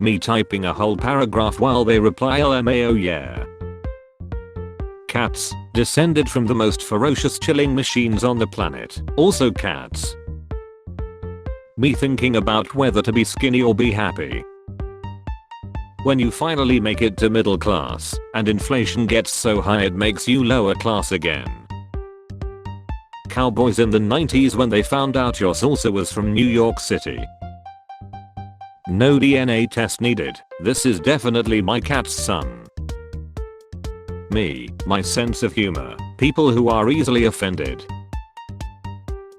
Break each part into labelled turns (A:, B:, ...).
A: Me typing a whole paragraph while they reply LMAO yeah. Cats, descended from the most ferocious killing machines on the planet. Also cats. Me thinking about whether to be skinny or be happy. When you finally make it to middle class, and inflation gets so high it makes you lower class again. Cowboys in the 90s when they found out your salsa was from New York City. No DNA test needed, this is definitely my cat's son. Me, my sense of humor, people who are easily offended.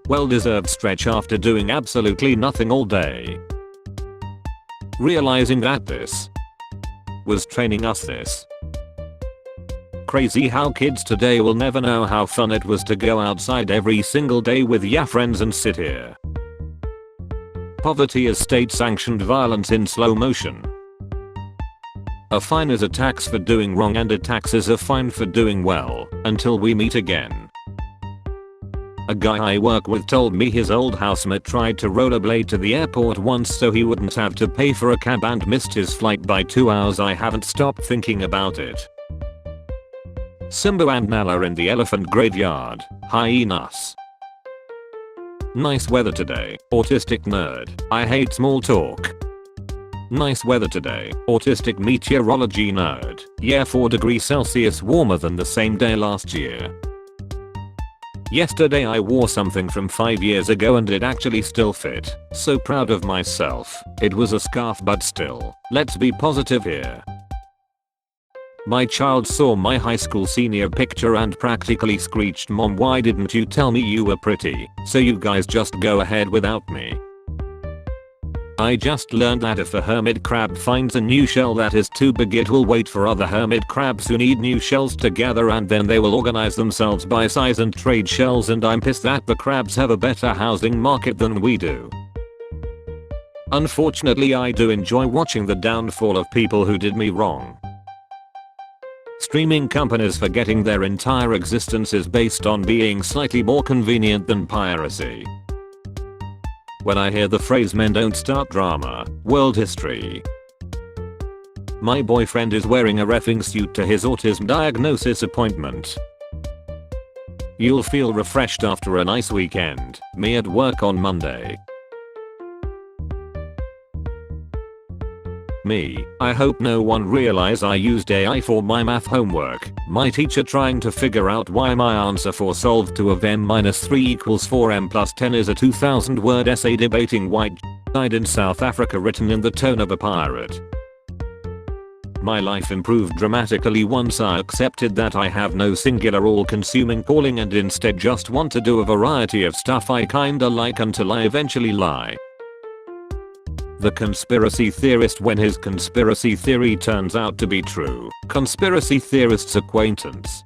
A: Well-deserved stretch after doing absolutely nothing all day. Realizing that this was training us this. Crazy how kids today will never know how fun it was to go outside every single day with ya friends and sit here. Poverty is state-sanctioned violence in slow motion. A fine is a tax for doing wrong and a tax is a fine for doing well, until we meet again. A guy I work with told me his old housemate tried to rollerblade to the airport once so he wouldn't have to pay for a cab and missed his flight by 2 hours. I haven't stopped thinking about it. Simba and Nala in the elephant graveyard, hyenas. Nice weather today, autistic nerd, I hate small talk. Nice weather today, autistic meteorology nerd, yeah 4 degrees Celsius warmer than the same day last year. Yesterday I wore something from 5 years ago and it actually still fit, so proud of myself. It was a scarf but still, let's be positive here. My child saw my high school senior picture and practically screeched, "Mom, why didn't you tell me you were pretty? So you guys just go ahead without me." I just learned that if a hermit crab finds a new shell that is too big, it will wait for other hermit crabs who need new shells to gather and then they will organize themselves by size and trade shells, and I'm pissed that the crabs have a better housing market than we do. Unfortunately, I do enjoy watching the downfall of people who did me wrong. Streaming companies forgetting their entire existence is based on being slightly more convenient than piracy. When I hear the phrase "men don't start drama," world history. My boyfriend is wearing a reffing suit to his autism diagnosis appointment. You'll feel refreshed after a nice weekend, me at work on Monday. Me, I hope no one realize I used AI for my math homework, my teacher trying to figure out why my answer for solve 2 of m-3 equals 4m plus 10 is a 2,000 word essay debating white died in South Africa written in the tone of a pirate. My life improved dramatically once I accepted that I have no singular all-consuming calling and instead just want to do a variety of stuff I kinda like until I eventually lie. The conspiracy theorist when his conspiracy theory turns out to be true. Conspiracy theorist's acquaintance.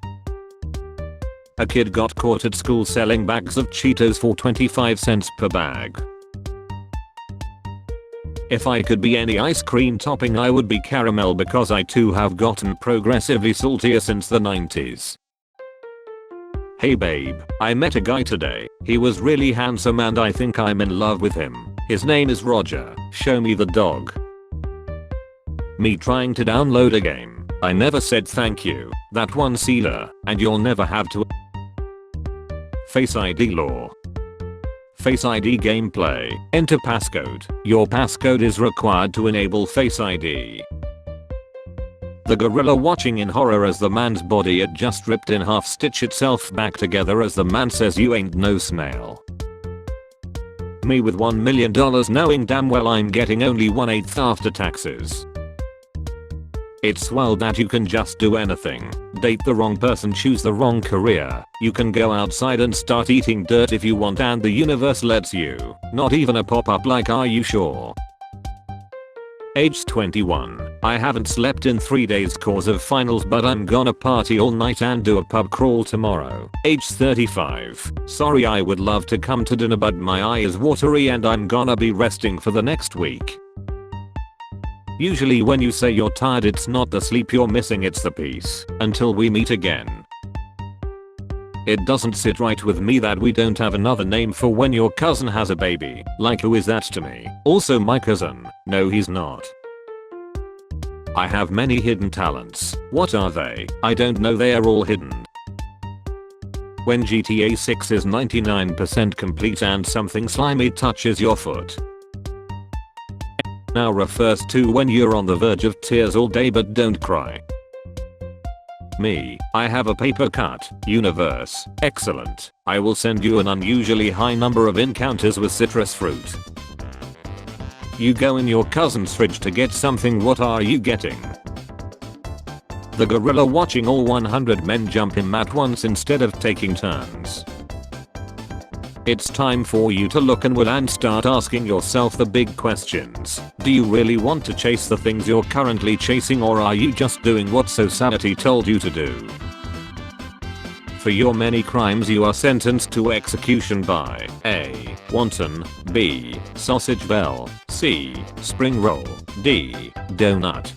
A: A kid got caught at school selling bags of Cheetos for 25 cents per bag. If I could be any ice cream topping, I would be caramel because I too have gotten progressively saltier since the 90s. Hey babe, I met a guy today. He was really handsome and I think I'm in love with him. His name is Roger. Show me the dog. Me trying to download a game. I never said thank you. That one sealer, and you'll never have to. Face ID law. Face ID gameplay. Enter passcode. Your passcode is required to enable Face ID. The gorilla watching in horror as the man's body had just ripped in half stitch itself back together as the man says, "You ain't no snail." Me with $1 million knowing damn well I'm getting only 1/8 after taxes. It's wild that you can just do anything. Date the wrong person, choose the wrong career. You can go outside and start eating dirt if you want and the universe lets you. Not even a pop-up like "Are you sure?" Age 21. I haven't slept in 3 days cause of finals, but I'm gonna party all night and do a pub crawl tomorrow. Age 35. Sorry, I would love to come to dinner but my eye is watery and I'm gonna be resting for the next week. Usually when you say you're tired, it's not the sleep you're missing, it's the peace. Until we meet again. It doesn't sit right with me that we don't have another name for when your cousin has a baby. Like, who is that to me? Also my cousin. No, he's not. I have many hidden talents. What are they? I don't know, they are all hidden. When GTA 6 is 99% complete and something slimy touches your foot. Now refers to when you're on the verge of tears all day but don't cry. Me, I have a paper cut. Universe, excellent. I will send you an unusually high number of encounters with citrus fruit. You go in your cousin's fridge to get something, what are you getting? The gorilla watching all 100 men jump him at once instead of taking turns. It's time for you to look inward and start asking yourself the big questions. Do you really want to chase the things you're currently chasing, or are you just doing what society told you to do? For your many crimes you are sentenced to execution by A. Wonton, B. Sausage bell, C. Spring roll, D. Donut.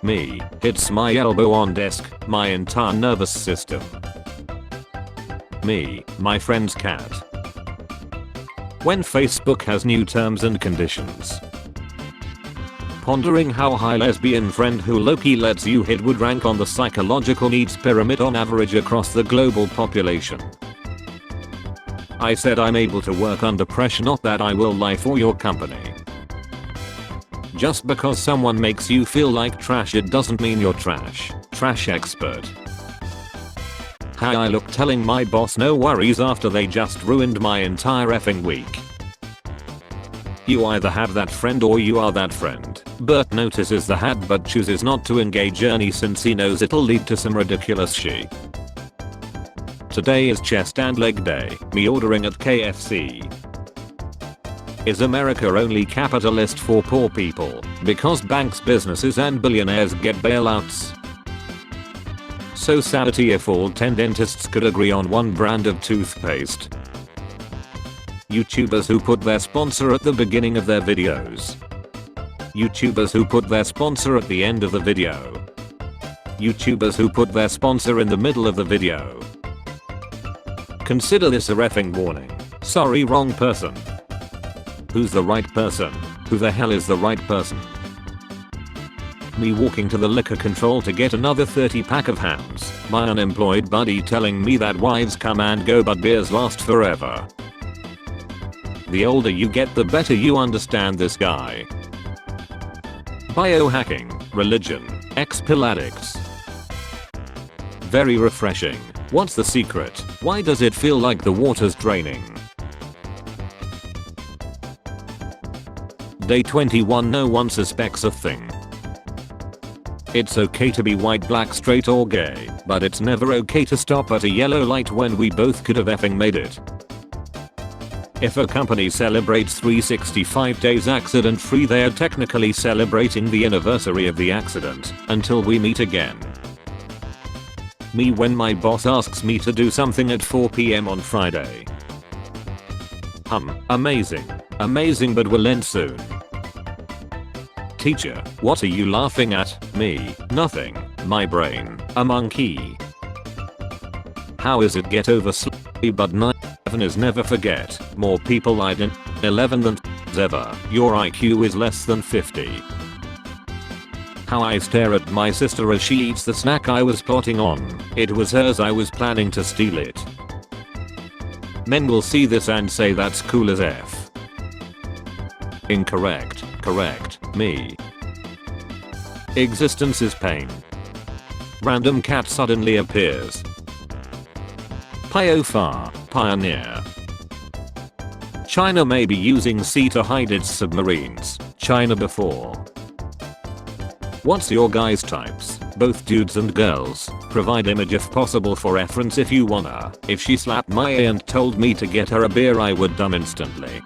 A: Me, hits my elbow on desk, my entire nervous system. Me, my friend's cat. When Facebook has new terms and conditions. Pondering how high lesbian friend who Loki lets you hit would rank on the psychological needs pyramid on average across the global population. I said I'm able to work under pressure, not that I will lie for your company. Just because someone makes you feel like trash, it doesn't mean you're trash. Trash expert. How I look telling my boss no worries after they just ruined my entire effing week. You either have that friend or you are that friend. Bert notices the hat but chooses not to engage Ernie since he knows it'll lead to some ridiculous shit. Today is chest and leg day, me ordering at KFC. Is America only capitalist for poor people because banks, businesses and billionaires get bailouts? So sadity if all 10 dentists could agree on one brand of toothpaste. YouTubers who put their sponsor at the beginning of their videos. YouTubers who put their sponsor at the end of the video. YouTubers who put their sponsor in the middle of the video. Consider this a reffing warning. Sorry, wrong person. Who's the right person? Who the hell is the right person? Me walking to the liquor control to get another 30 pack of hams. My unemployed buddy telling me that wives come and go but beers last forever. The older you get, the better you understand this guy. Biohacking, religion, ex-pill addicts. Very refreshing. What's the secret? Why does it feel like the water's draining? Day 21. No one suspects a thing. It's okay to be white, black, straight or gay, but it's never okay to stop at a yellow light when we both could have effing made it. If a company celebrates 365 days accident free, they are technically celebrating the anniversary of the accident until we meet again. Me when my boss asks me to do something at 4 PM on Friday. Amazing. Amazing, but will end soon. Teacher, what are you laughing at? Me, nothing. My brain, a monkey. How is it get over slowly but 9/11 is never forget. More people died in 11 than ever. Your IQ is less than 50. How I stare at my sister as she eats the snack I was plotting on. It was hers, I was planning to steal it. Men will see this and say that's cool as F. Incorrect. Correct. Me. Existence is pain. Random cat suddenly appears. Pyofar, pioneer. China may be using sea to hide its submarines. China before. What's your guys' types? Both dudes and girls. Provide image if possible for reference if you wanna. If she slapped my A and told me to get her a beer, I would dumb instantly.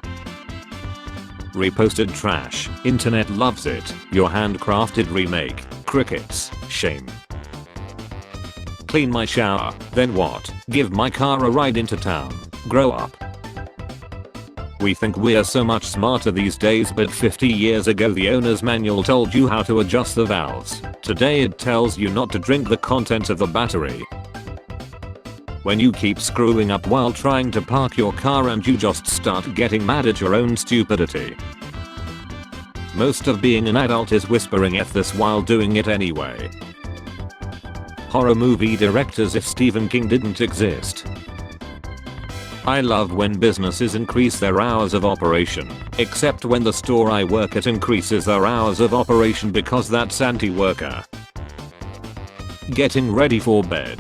A: Reposted trash. Internet loves it. Your handcrafted remake. Crickets. Shame. Clean my shower. Then what? Give my car a ride into town. Grow up. We think we're so much smarter these days, but 50 years ago the owner's manual told you how to adjust the valves. Today it tells you not to drink the contents of the battery. When you keep screwing up while trying to park your car and you just start getting mad at your own stupidity. Most of being an adult is whispering F this while doing it anyway. Horror movie directors if Stephen King didn't exist. I love when businesses increase their hours of operation, except when the store I work at increases their hours of operation because that's anti-worker. Getting ready for bed.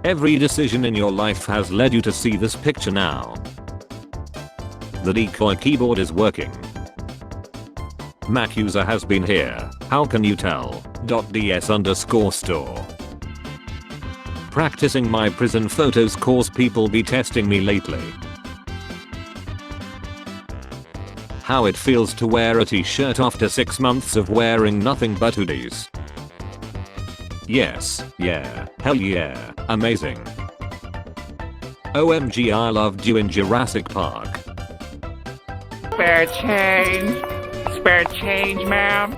A: Every decision in your life has led you to see this picture now. The decoy keyboard is working. Mac user has been here. How can you tell? .ds_store. Practicing my prison photos cause people be testing me lately. How it feels to wear a t-shirt after 6 months of wearing nothing but hoodies. Yes, yeah, hell yeah, amazing. OMG, I loved you in Jurassic Park.
B: Spare change. Spare change, ma'am.